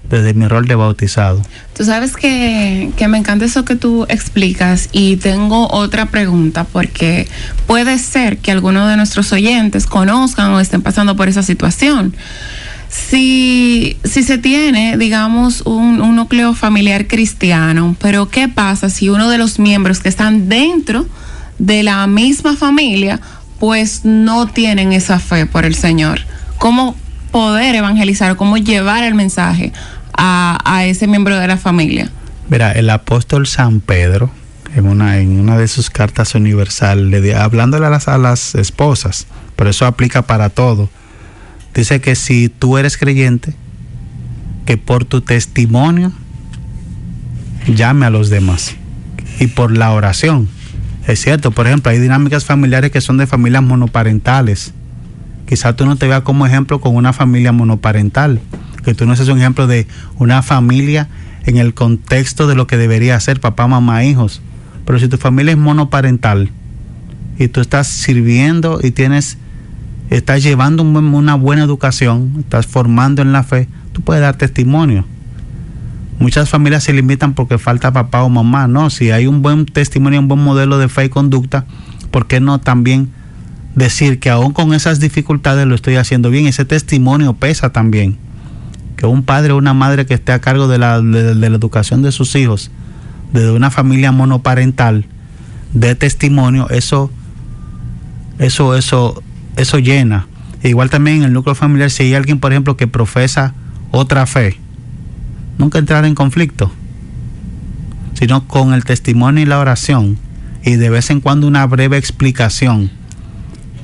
desde mi rol de bautizado. Tú sabes que me encanta eso que tú explicas, y tengo otra pregunta, porque puede ser que algunos de nuestros oyentes conozcan o estén pasando por esa situación. Si se tiene, digamos, un núcleo familiar cristiano, pero ¿qué pasa si uno de los miembros que están dentro de la misma familia pues no tienen esa fe por el Señor? ¿Cómo poder evangelizar, cómo llevar el mensaje a ese miembro de la familia? Mira, el apóstol San Pedro, en una de sus cartas universales, hablándole a las esposas, pero eso aplica para todo, dice que si tú eres creyente, que por tu testimonio llame a los demás, y por la oración. Es cierto, por ejemplo, hay dinámicas familiares que son de familias monoparentales. Quizá tú no te veas como ejemplo con una familia monoparental, que tú no seas un ejemplo de una familia en el contexto de lo que debería ser papá, mamá, hijos. Pero si tu familia es monoparental y tú estás sirviendo y estás llevando una buena educación, estás formando en la fe, tú puedes dar testimonio. Muchas familias se limitan porque falta papá o mamá. No, si hay un buen testimonio, un buen modelo de fe y conducta, ¿por qué no también decir que aún con esas dificultades lo estoy haciendo bien? Ese testimonio pesa también. Que un padre o una madre que esté a cargo de la educación de sus hijos, desde una familia monoparental, dé testimonio, eso llena. Igual también en el núcleo familiar, si hay alguien, por ejemplo, que profesa otra fe, nunca entrar en conflicto, sino con el testimonio y la oración, y de vez en cuando una breve explicación,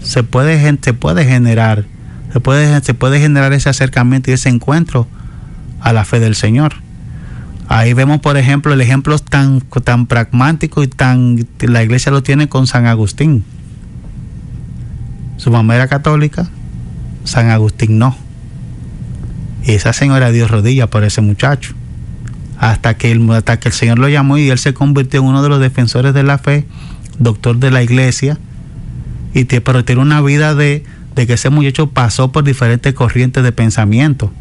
se puede generar ese acercamiento y ese encuentro a la fe del Señor. Ahí vemos, por ejemplo, el ejemplo tan pragmático y la iglesia lo tiene con San Agustín. Su mamá era católica, San Agustín no. Y esa señora dio rodillas por ese muchacho. Hasta que el Señor lo llamó y él se convirtió en uno de los defensores de la fe, doctor de la iglesia. Pero tiene una vida de que ese muchacho pasó por diferentes corrientes de pensamiento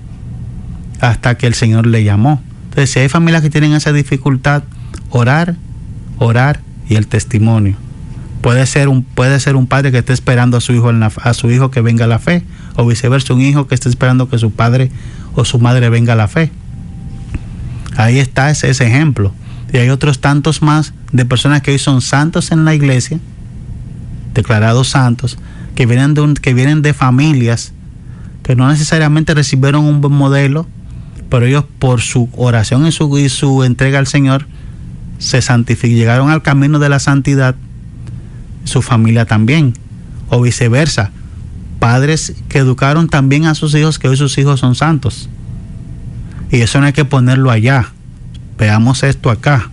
hasta que el Señor le llamó. Entonces, si hay familias que tienen esa dificultad, orar y el testimonio. Puede ser un padre que esté esperando a su hijo que venga a la fe, o viceversa, un hijo que esté esperando que su padre o su madre venga a la fe. Ahí está ese ejemplo. Y hay otros tantos más de personas que hoy son santos en la iglesia, declarados santos, que vienen de familias que no necesariamente recibieron un buen modelo, pero ellos por su oración y su entrega al Señor se santificaron, llegaron al camino de la santidad, su familia también, o viceversa, padres que educaron también a sus hijos, que hoy sus hijos son santos. Y eso no hay que ponerlo allá. Veamos esto acá.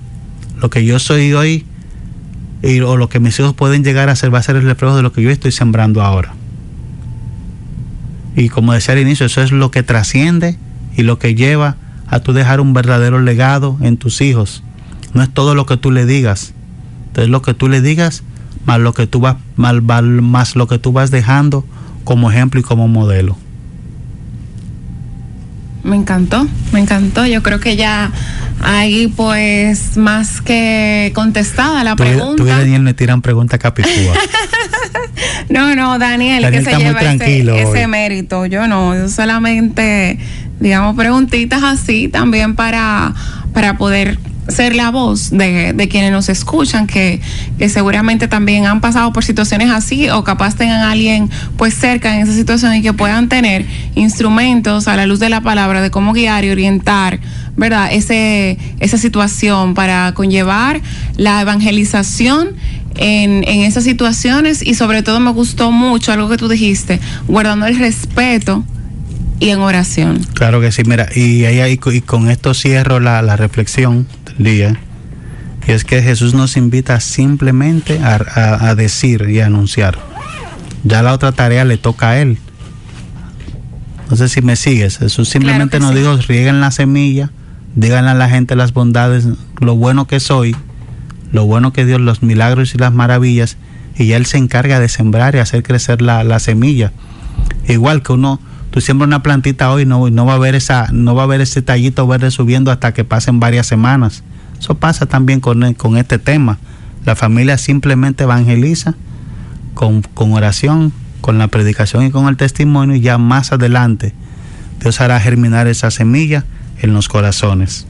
Lo que yo soy hoy o lo que mis hijos pueden llegar a ser va a ser el reflejo de lo que yo estoy sembrando ahora. Y como decía al inicio, eso es lo que trasciende y lo que lleva a tú dejar un verdadero legado en tus hijos. No es todo lo que tú le digas. Entonces lo que tú le digas más lo que tú vas dejando como ejemplo y como modelo. Me encantó. Yo creo que ya ahí pues más que contestada la pregunta. Tú y Daniel me tiran preguntas capicúa. No, Daniel que se lleva ese mérito. Yo no, yo solamente, digamos, preguntitas así también para poder ser la voz de quienes nos escuchan, que seguramente también han pasado por situaciones así, o capaz tengan a alguien pues cerca en esa situación y que puedan tener instrumentos a la luz de la palabra de cómo guiar y orientar, ¿verdad? Esa situación para conllevar la evangelización en esas situaciones. Y sobre todo me gustó mucho algo que tú dijiste, guardando el respeto y en oración. Claro que sí, mira, y con esto cierro la reflexión del día, y es que Jesús nos invita simplemente a decir y a anunciar. Ya la otra tarea le toca a Él. No sé si me sigues. Jesús simplemente nos dijo, rieguen la semilla, díganle a la gente las bondades, lo bueno que soy, lo bueno que Dios, los milagros y las maravillas, y ya Él se encarga de sembrar y hacer crecer la semilla. Igual que tú siembras una plantita hoy, no va a haber ese tallito verde subiendo hasta que pasen varias semanas. Eso pasa también con este tema. La familia simplemente evangeliza con oración, con la predicación y con el testimonio, y ya más adelante Dios hará germinar esa semilla en los corazones.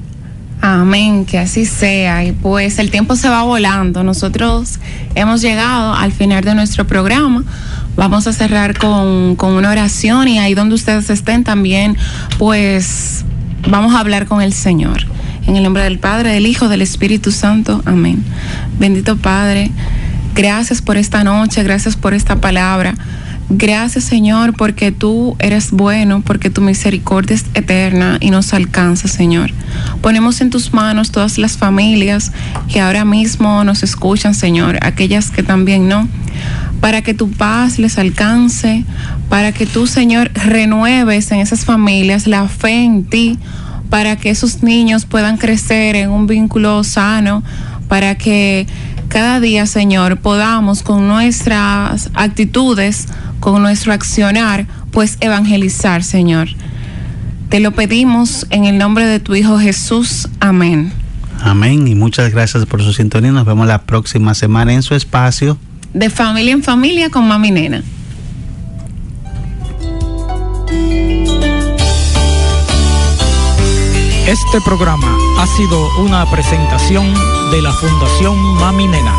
Amén, que así sea. Y pues el tiempo se va volando. Nosotros hemos llegado al final de nuestro programa. Vamos a cerrar con una oración, y ahí donde ustedes estén también, pues vamos a hablar con el Señor. En el nombre del Padre, del Hijo, del Espíritu Santo. Amén. Bendito Padre, gracias por esta noche, gracias por esta palabra. Gracias, Señor, porque tú eres bueno, porque tu misericordia es eterna y nos alcanza, Señor. Ponemos en tus manos todas las familias que ahora mismo nos escuchan, Señor, aquellas que también no, para que tu paz les alcance, para que tú, Señor, renueves en esas familias la fe en ti, para que esos niños puedan crecer en un vínculo sano, para que cada día, Señor, podamos con nuestras actitudes, con nuestro accionar, pues evangelizar, Señor. Te lo pedimos en el nombre de tu Hijo Jesús. Amén. Amén, y muchas gracias por su sintonía. Nos vemos la próxima semana en su espacio De Familia en Familia con Mami Nena. Este programa ha sido una presentación de la Fundación Mami Nena.